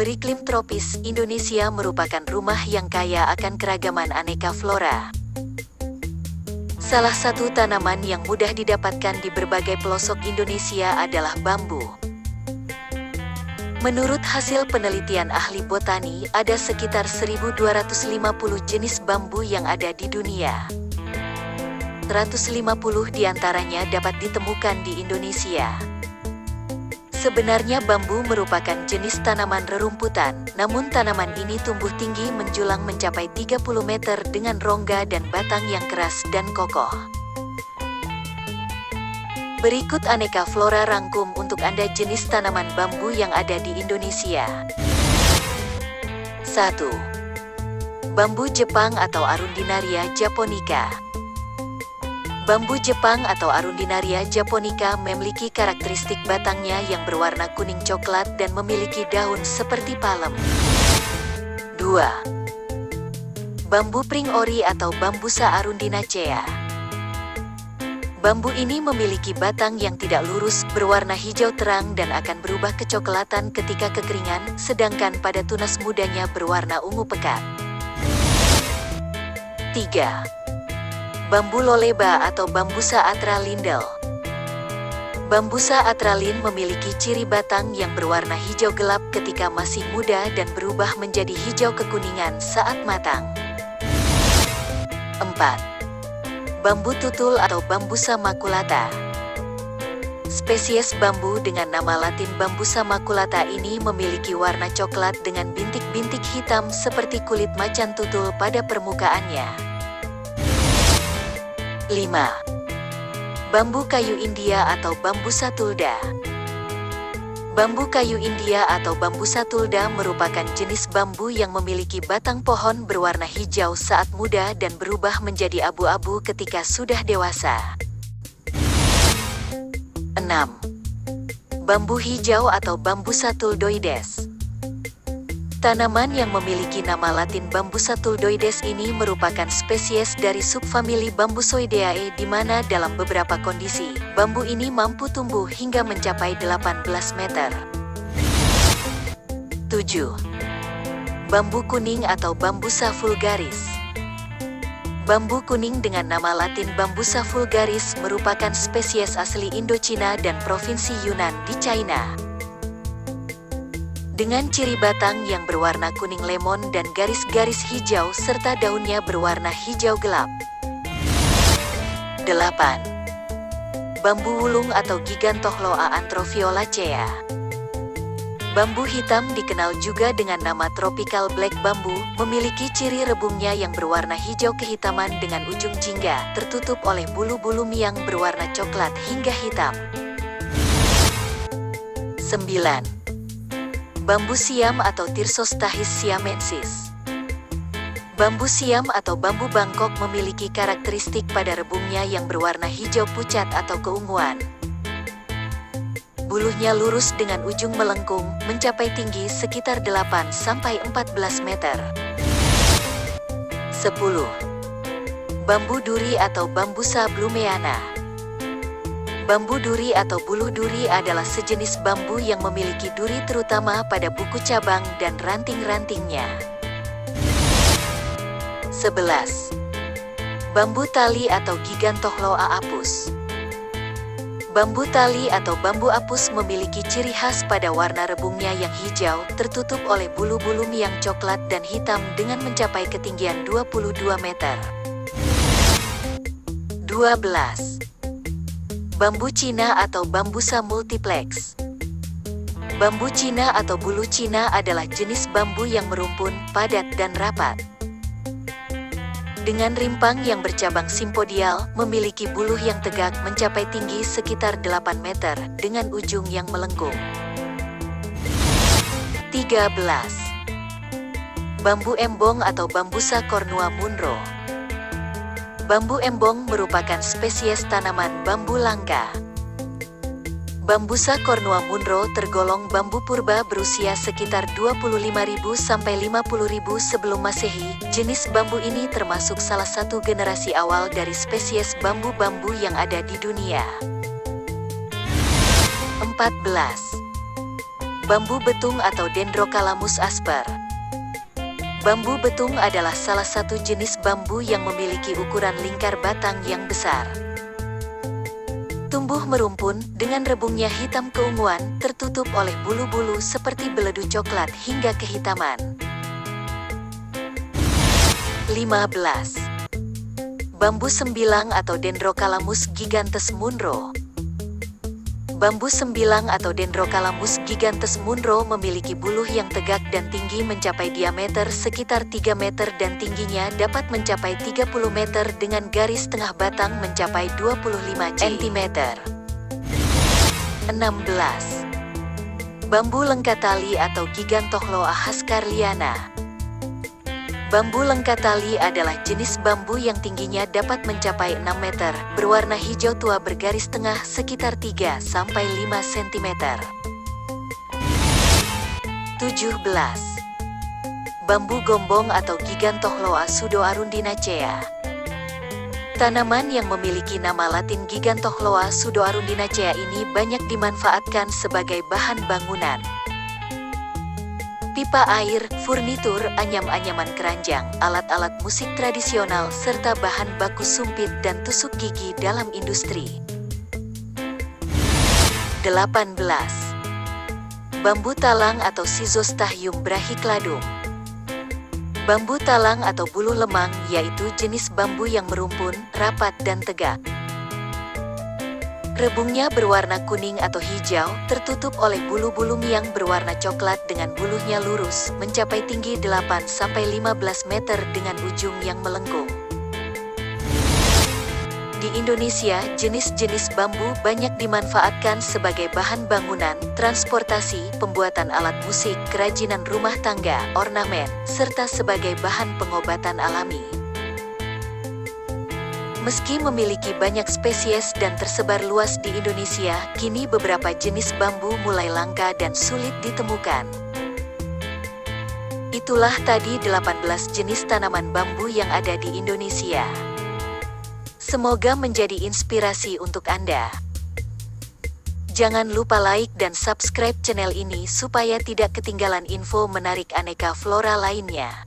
Beriklim tropis, Indonesia merupakan rumah yang kaya akan keragaman aneka flora. Salah satu tanaman yang mudah didapatkan di berbagai pelosok Indonesia adalah bambu. Menurut hasil penelitian ahli botani, ada sekitar 1.250 jenis bambu yang ada di dunia. 150 diantaranya dapat ditemukan di Indonesia. Sebenarnya bambu merupakan jenis tanaman rerumputan, namun tanaman ini tumbuh tinggi menjulang mencapai 30 meter dengan rongga dan batang yang keras dan kokoh. Berikut aneka flora rangkum untuk Anda jenis tanaman bambu yang ada di Indonesia. 1. Bambu Jepang atau Arundinaria japonica. Bambu Jepang atau Arundinaria japonica memiliki karakteristik batangnya yang berwarna kuning coklat dan memiliki daun seperti palem. 2. Bambu Pring Ori atau Bambusa arundinacea. Bambu ini memiliki batang yang tidak lurus, berwarna hijau terang dan akan berubah kecoklatan ketika kekeringan, sedangkan pada tunas mudanya berwarna ungu pekat. 3. Bambu Loleba atau Bambusa atralindel. Bambusa atralin memiliki ciri batang yang berwarna hijau gelap ketika masih muda dan berubah menjadi hijau kekuningan saat matang. 4. Bambu Tutul atau Bambusa maculata. Spesies bambu dengan nama latin Bambusa maculata ini memiliki warna coklat dengan bintik-bintik hitam seperti kulit macan tutul pada permukaannya. 5. Bambu kayu India atau Bambusa tulda. Bambu kayu India atau Bambusa tulda merupakan jenis bambu yang memiliki batang pohon berwarna hijau saat muda dan berubah menjadi abu-abu ketika sudah dewasa. 6. Bambu hijau atau Bambusa tuldoides. Tanaman yang memiliki nama latin Bambusa tuldoides ini merupakan spesies dari subfamili Bambusoideae di mana dalam beberapa kondisi, bambu ini mampu tumbuh hingga mencapai 18 meter. 7. Bambu kuning atau Bambusa vulgaris. Bambu kuning dengan nama latin Bambusa vulgaris merupakan spesies asli Indochina dan provinsi Yunnan di China. Dengan ciri batang yang berwarna kuning lemon dan garis-garis hijau serta daunnya berwarna hijau gelap. 8. Bambu wulung atau Gigantochloa anthroviolacea. Bambu hitam dikenal juga dengan nama tropical black bambu, memiliki ciri rebungnya yang berwarna hijau kehitaman dengan ujung jingga, tertutup oleh bulu-bulu miang berwarna coklat hingga hitam. 9. Bambu siam atau Thyrsos stachys siamensis. Bambu siam atau bambu Bangkok memiliki karakteristik pada rebungnya yang berwarna hijau pucat atau keunguan. Buluhnya lurus dengan ujung melengkung, mencapai tinggi sekitar 8-14 meter. 10. Bambu duri atau Bambusa blumeana. Bambu duri atau buluh duri adalah sejenis bambu yang memiliki duri terutama pada buku cabang dan ranting-rantingnya. 11. Bambu tali atau Gigantochloa apus. Bambu tali atau bambu apus memiliki ciri khas pada warna rebungnya yang hijau, tertutup oleh bulu-bulu yang coklat dan hitam dengan mencapai ketinggian 22 meter. 12. Bambu Cina atau Bambusa multiplex. Bambu Cina atau bulu Cina adalah jenis bambu yang merumpun, padat dan rapat. Dengan rimpang yang bercabang simpodial, memiliki buluh yang tegak mencapai tinggi sekitar 8 meter, dengan ujung yang melengkung. 13. Bambu embong atau Bambusa cornua munro. Bambu embong merupakan spesies tanaman bambu langka. Bambusa cornua munro tergolong bambu purba berusia sekitar 25.000 sampai 50.000 sebelum Masehi. Jenis bambu ini termasuk salah satu generasi awal dari spesies bambu-bambu yang ada di dunia. 14. Bambu betung atau Dendrocalamus asper. Bambu betung adalah salah satu jenis bambu yang memiliki ukuran lingkar batang yang besar. Tumbuh merumpun, dengan rebungnya hitam keunguan, tertutup oleh bulu-bulu seperti beledi coklat hingga kehitaman. 15. Bambu sembilang atau Dendrocalamus giganteus Munro. Bambu sembilang atau Dendrocalamus giganteus Munro memiliki buluh yang tegak dan tinggi mencapai diameter sekitar 3 meter dan tingginya dapat mencapai 30 meter dengan garis tengah batang mencapai 25 cm. 16. Bambu lengkatali atau Gigantochloa hascarliana. Bambu lengkatali adalah jenis bambu yang tingginya dapat mencapai 6 meter, berwarna hijau tua bergaris tengah sekitar 3-5 cm. 17. Bambu gombong atau Gigantochloa pseudoarundinacea. Tanaman yang memiliki nama latin Gigantochloa pseudoarundinacea ini banyak dimanfaatkan sebagai bahan bangunan. Pipa air, furnitur, anyam-anyaman keranjang, alat-alat musik tradisional, serta bahan baku sumpit dan tusuk gigi dalam industri. 18. Bambu talang atau Schizostachyum brachicladum. Bambu talang atau buluh lemang yaitu jenis bambu yang merumpun, rapat dan tegak. Rebungnya berwarna kuning atau hijau, tertutup oleh bulu-bulu miang berwarna coklat dengan buluhnya lurus, mencapai tinggi 8-15 meter dengan ujung yang melengkung. Di Indonesia, jenis-jenis bambu banyak dimanfaatkan sebagai bahan bangunan, transportasi, pembuatan alat musik, kerajinan rumah tangga, ornamen, serta sebagai bahan pengobatan alami. Meski memiliki banyak spesies dan tersebar luas di Indonesia, kini beberapa jenis bambu mulai langka dan sulit ditemukan. Itulah tadi 18 jenis tanaman bambu yang ada di Indonesia. Semoga menjadi inspirasi untuk Anda. Jangan lupa like dan subscribe channel ini supaya tidak ketinggalan info menarik aneka flora lainnya.